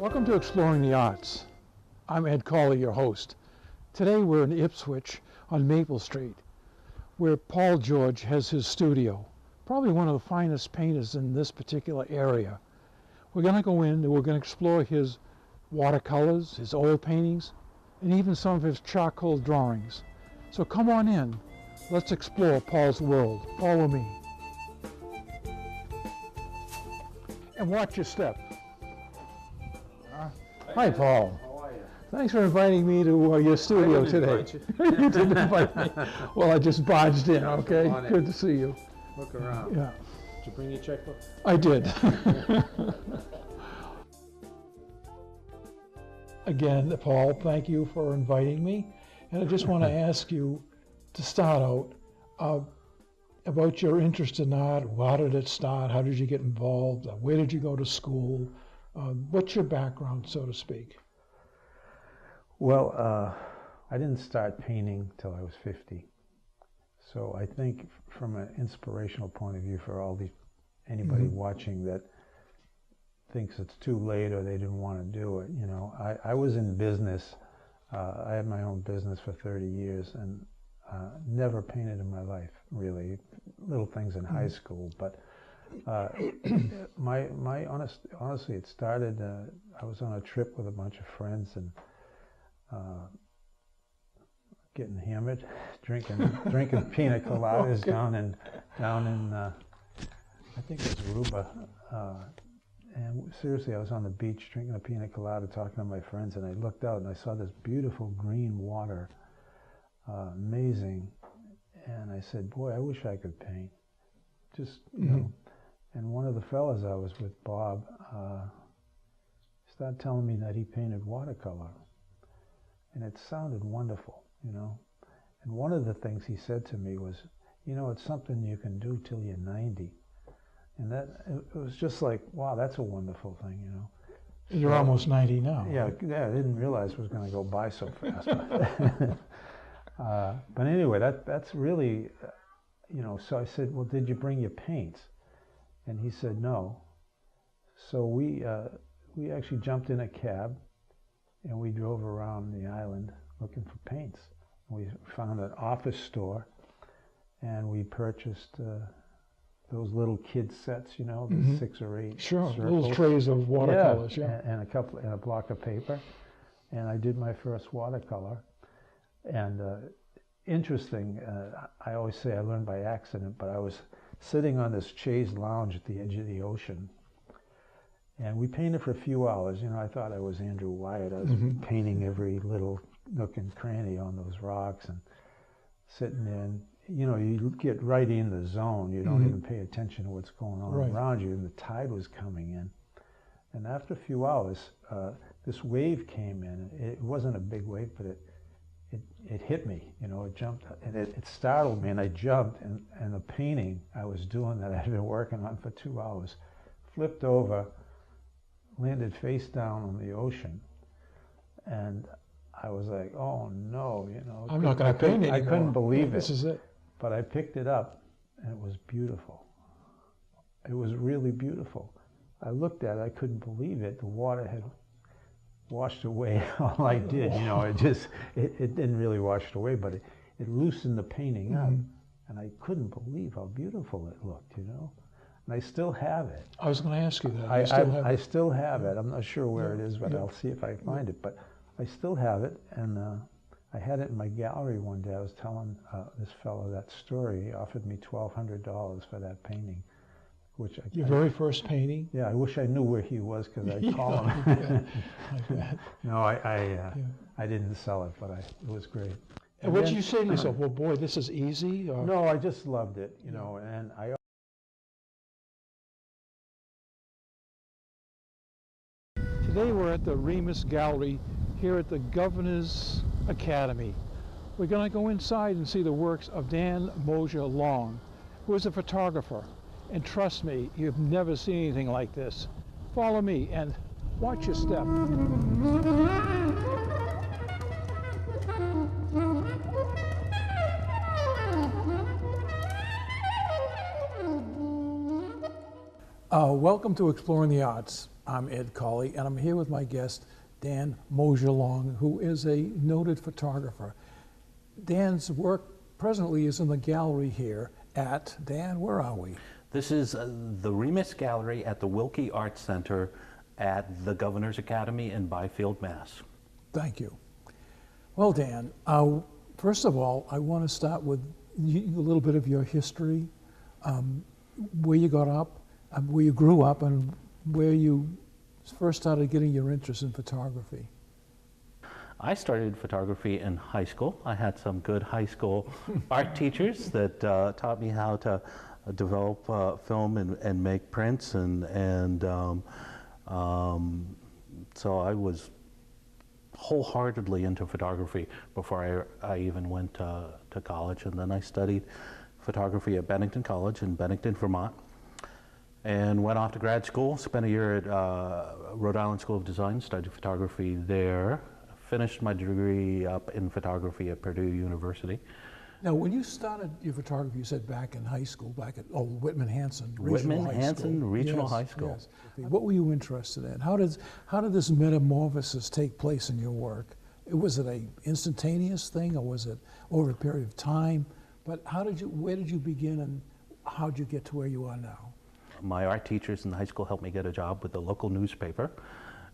Welcome to Exploring the Arts. I'm Ed Cawley, your host. Today we're in Ipswich on Maple Street, where Paul George has his studio, probably one of the finest painters in this particular area. We're going to go in and we're going to explore his watercolors, his oil paintings, and even some of his charcoal drawings. So come on in, let's explore Paul's world. Follow me. And watch your step. Hi, Paul. How are you? Thanks for inviting me to your studio today. You didn't invite me. Well, I just barged in, okay? Good to see you. Look around. Yeah. Did you bring your checkbook? I did. Again, Paul, thank you for inviting me. And I just want to ask you to start out about your interest in art. How did it start? How did you get involved? Where did you go to school? What's your background, so to speak? Well, I didn't start painting till I was 50. So I think from an inspirational point of view for anybody watching that thinks it's too late or they didn't want to do it, you know, I was in business. I had my own business for 30 years and never painted in my life, really. Little things in high school, but honestly, it started, I was on a trip with a bunch of friends and getting hammered, drinking pina coladas down in I think it was Aruba. And seriously, I was on the beach drinking a pina colada, talking to my friends, and I looked out and I saw this beautiful green water, amazing. And I said, boy, I wish I could paint. Just, you know. And one of the fellas I was with, Bob, started telling me that he painted watercolor. And it sounded wonderful, you know. And one of the things he said to me was, you know, it's something you can do till you're 90. And it was just like, wow, that's a wonderful thing, you know. You're almost 90 now. Yeah, I didn't realize it was going to go by so fast. But anyway, that's really, you know, so I said, well, did you bring your paints? And he said no. So we actually jumped in a cab and we drove around the island looking for paints. We found an office store and we purchased those little kid sets, you know, the 6 or 8 circles. Little trays of watercolors, yeah. And a block of paper. And I did my first watercolor. And interesting, I always say I learned by accident, but I was sitting on this chaise lounge at the edge of the ocean. And we painted for a few hours. You know, I thought I was Andrew Wyatt. I was painting every little nook and cranny on those rocks and sitting in. You know, you get right in the zone. You don't even pay attention to what's going on around you. And the tide was coming in. And after a few hours, this wave came in. It wasn't a big wave, but it hit me, you know, it jumped, and it startled me, and I jumped, and the painting I was doing that I had been working on for 2 hours flipped over, landed face down on the ocean, and I was like, oh no, you know. I'm not going to paint anymore. I couldn't believe it. This is it. But I picked it up, and it was beautiful. It was really beautiful. I looked at it, I couldn't believe it. The water had washed away all I did, you know, it didn't really wash it away, but it loosened the painting up, and I couldn't believe how beautiful it looked, you know. And I still have it. I was going to ask you that. I still have it. I'm not sure where it is, but I'll see if I find it. But I still have it, and I had it in my gallery one day. I was telling this fellow that story. He offered me $1,200 for that painting. Your very first painting? Yeah, I wish I knew where he was because I'd call him. No, I didn't sell it, but it was great. And what did you say to yourself? Well, boy, this is easy? Or? No, I just loved it, you know, and Today we're at the Remus Gallery here at the Governor's Academy. We're going to go inside and see the works of Dan Mosier Long, who is a photographer. And trust me, you've never seen anything like this. Follow me and watch your step. Welcome to Exploring the Arts. I'm Ed Colley, and I'm here with my guest, Dan Mosier-Long, who is a noted photographer. Dan's work presently is in the gallery here at, Dan, where are we? This is the Remus Gallery at the Wilkie Arts Center at the Governor's Academy in Byfield, Mass. Thank you. Well, Dan, first of all, I want to start with a little bit of your history, where you got up, where you grew up, and where you first started getting your interest in photography. I started photography in high school. I had some good high school art teachers that taught me how to develop film and make prints, so I was wholeheartedly into photography before I even went to college, and then I studied photography at Bennington College in Bennington, Vermont, and went off to grad school, spent a year at Rhode Island School of Design, studied photography there, finished my degree up in photography at Purdue University. Now, when you started your photography, you said back in high school, back at Whitman-Hanson Regional High School. Yes. What were you interested in? How did this metamorphosis take place in your work? Was it a instantaneous thing, or was it over a period of time? But where did you begin, and how did you get to where you are now? My art teachers in high school helped me get a job with the local newspaper,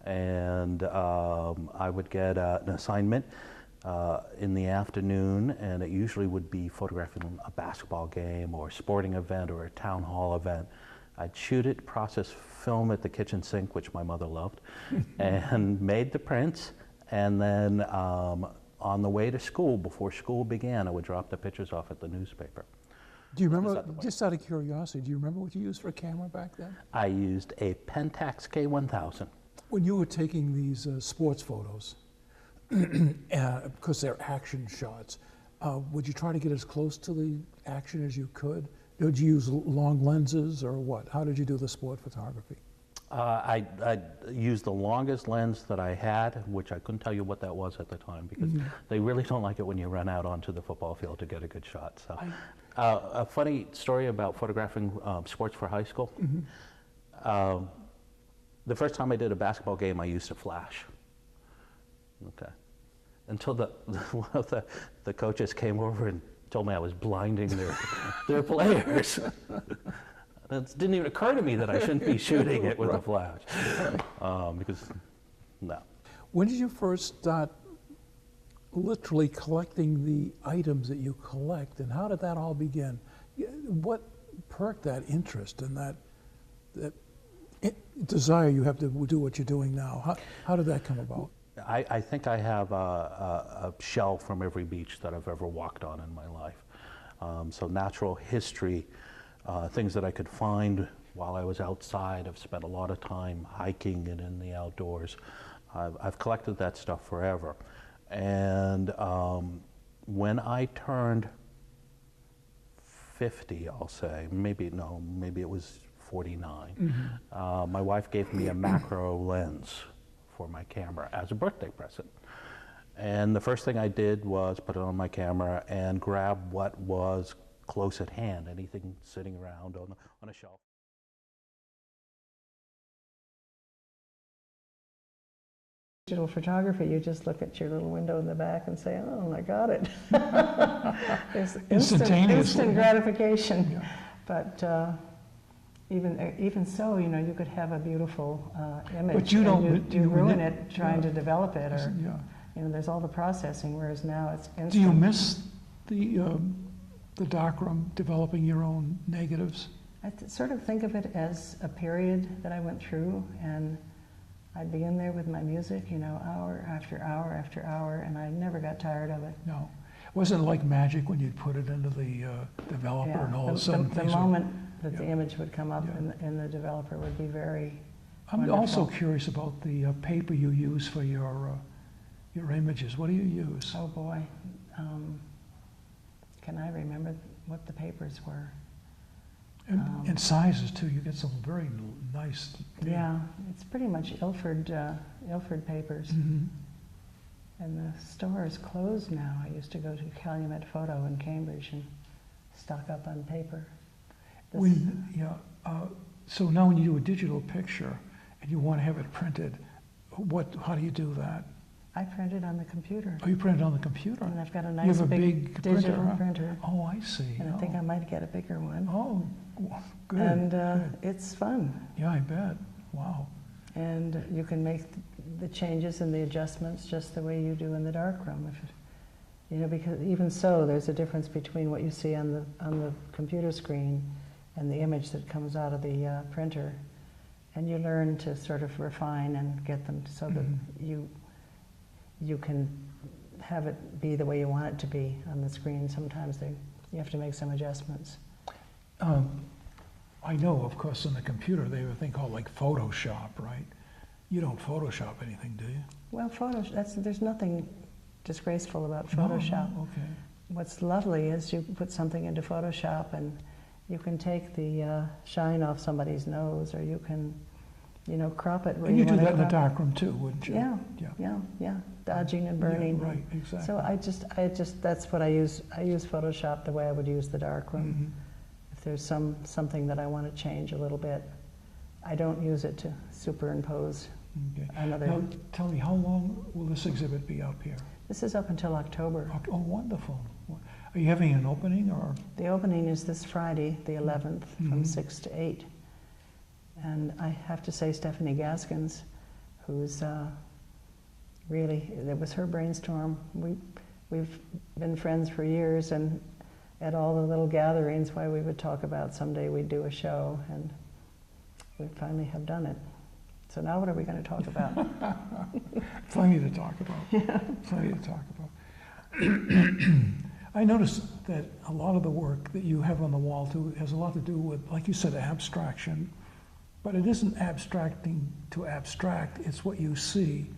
and I would get an assignment in the afternoon, and it usually would be photographing a basketball game or a sporting event or a town hall event. I'd shoot it, process film at the kitchen sink, which my mother loved, and made the prints, and then on the way to school, before school began, I would drop the pictures off at the newspaper. Do you remember, just out of curiosity, do you remember what you used for a camera back then? I used a Pentax K1000. When you were taking these sports photos, because they're action shots, would you try to get as close to the action as you could? Did you use long lenses or what? How did you do the sport photography? I used the longest lens that I had, which I couldn't tell you what that was at the time, because they really don't like it when you run out onto the football field to get a good shot. So, a funny story about photographing sports for high school. The first time I did a basketball game, I used a flash. Okay, until one of the coaches came over and told me I was blinding their players. It didn't even occur to me that I shouldn't be shooting it with a flash, because no. When did you first start literally collecting the items that you collect, and how did that all begin? What perked that interest and that desire you have to do what you're doing now? How did that come about? I think I have a shell from every beach that I've ever walked on in my life. So natural history, things that I could find while I was outside. I've spent a lot of time hiking and in the outdoors. I've collected that stuff forever. And when I turned 50, I'll say, maybe it was 49, my wife gave me a macro lens for my camera as a birthday present. And the first thing I did was put it on my camera and grab what was close at hand, anything sitting around on a shelf. Digital photography, you just look at your little window in the back and say, oh, I got it. There's instant gratification. Yeah. But even so, you could have a beautiful image, but you ruin it trying to develop it, or there's all the processing. Whereas now it's instant. Do you miss the darkroom, developing your own negatives? I sort of think of it as a period that I went through, and I'd be in there with my music, hour after hour after hour, and I never got tired of it. No. It wasn't like magic when you'd put it into the developer and all of a sudden the moment that the image would come up and the developer would be very wonderful. Also curious about the paper you use for your images. What do you use? Oh boy. Can I remember what the papers were? And sizes too. You get some very nice. Yeah, it's pretty much Ilford papers. And the store is closed now. I used to go to Calumet Photo in Cambridge and stock up on paper. So now when you do a digital picture and you want to have it printed, how do you do that? I print it on the computer. Oh, you print it on the computer? And I've got a You nice have a big digital printer, huh? printer. Oh, I see. And I think I might get a bigger one. Oh, good. And good. it's fun. Yeah, I bet. Wow. And you can make the changes and the adjustments just the way you do in the darkroom. Because even so, there's a difference between what you see on the computer screen and the image that comes out of the printer. And you learn to sort of refine and get them so that you can have it be the way you want it to be on the screen. Sometimes you have to make some adjustments. I know, of course, in the computer they have a thing called like Photoshop, right? You don't Photoshop anything, do you? Well, there's nothing disgraceful about Photoshop. No? Okay. What's lovely is you put something into Photoshop and you can take the shine off somebody's nose, or you can, crop it where and you do want that in the crop darkroom too, wouldn't you? Yeah. Dodging and burning. Yeah, right, exactly. So I just that's what I use. I use Photoshop the way I would use the darkroom. If there's something that I want to change a little bit, I don't use it to superimpose another. Now, tell me, how long will this exhibit be up here? This is up until October. Oh, wonderful. Are you having an opening, or? The opening is this Friday, the 11th, from 6 to 8. And I have to say, Stephanie Gaskins, who's really, it was her brainstorm. We've been friends for years, and at all the little gatherings, why we would talk about someday we'd do a show, and we finally have done it. So now what are we going to talk about? Plenty to talk about. Yeah. Plenty to talk about. I noticed that a lot of the work that you have on the wall too has a lot to do with, like you said, abstraction. But it isn't abstracting to abstract, it's what you see,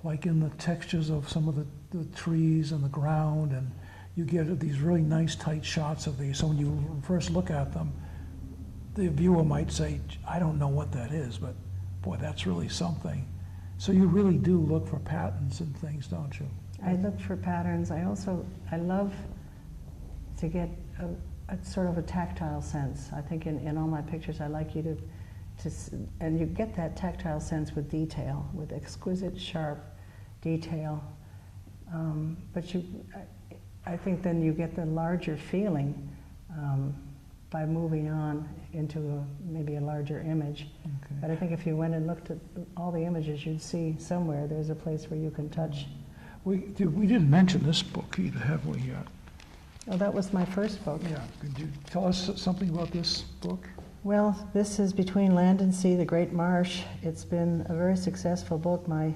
like in the textures of some of the trees and the ground, and you get these really nice tight shots of these. So when you first look at them, the viewer might say, I don't know what that is, but boy, that's really something. So you really do look for patterns and things, don't you? I look for patterns. I love to get a sort of a tactile sense. I think in all my pictures, I like you and you get that tactile sense with detail, with exquisite, sharp detail. But I think then you get the larger feeling by moving on into maybe a larger image. Okay. But I think if you went and looked at all the images, you'd see somewhere there's a place where you can touch. We didn't mention this book either, have we yet? Oh, that was my first book. Yeah. Could you tell us something about this book? Well, this is Between Land and Sea, The Great Marsh. It's been a very successful book. My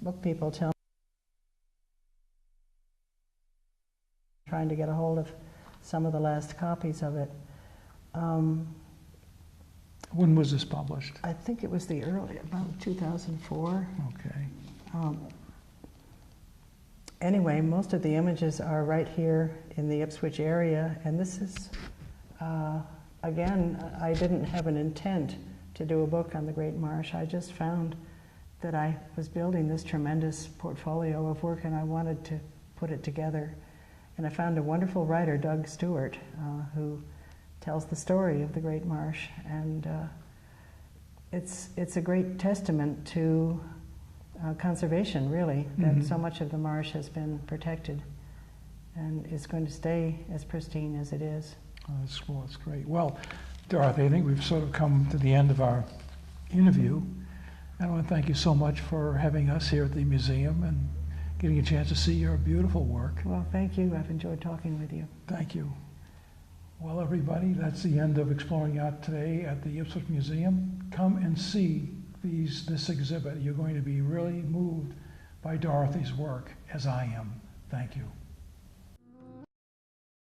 book people tell me, trying to get a hold of some of the last copies of it. When was this published? I think it was about 2004. Okay. Anyway, most of the images are right here in the Ipswich area, and this is, again, I didn't have an intent to do a book on the Great Marsh. I just found that I was building this tremendous portfolio of work, and I wanted to put it together. And I found a wonderful writer, Doug Stewart, who tells the story of the Great Marsh, and it's a great testament to conservation, really, that so much of the marsh has been protected and is going to stay as pristine as it is. Oh, that's great. Well, Dorothy, I think we've sort of come to the end of our interview. And I want to thank you so much for having us here at the museum and getting a chance to see your beautiful work. Well, thank you. I've enjoyed talking with you. Thank you. Well, everybody, that's the end of Exploring Art today at the Ipswich Museum. Come and see this exhibit. You're going to be really moved by Dorothy's work, as I am. Thank you.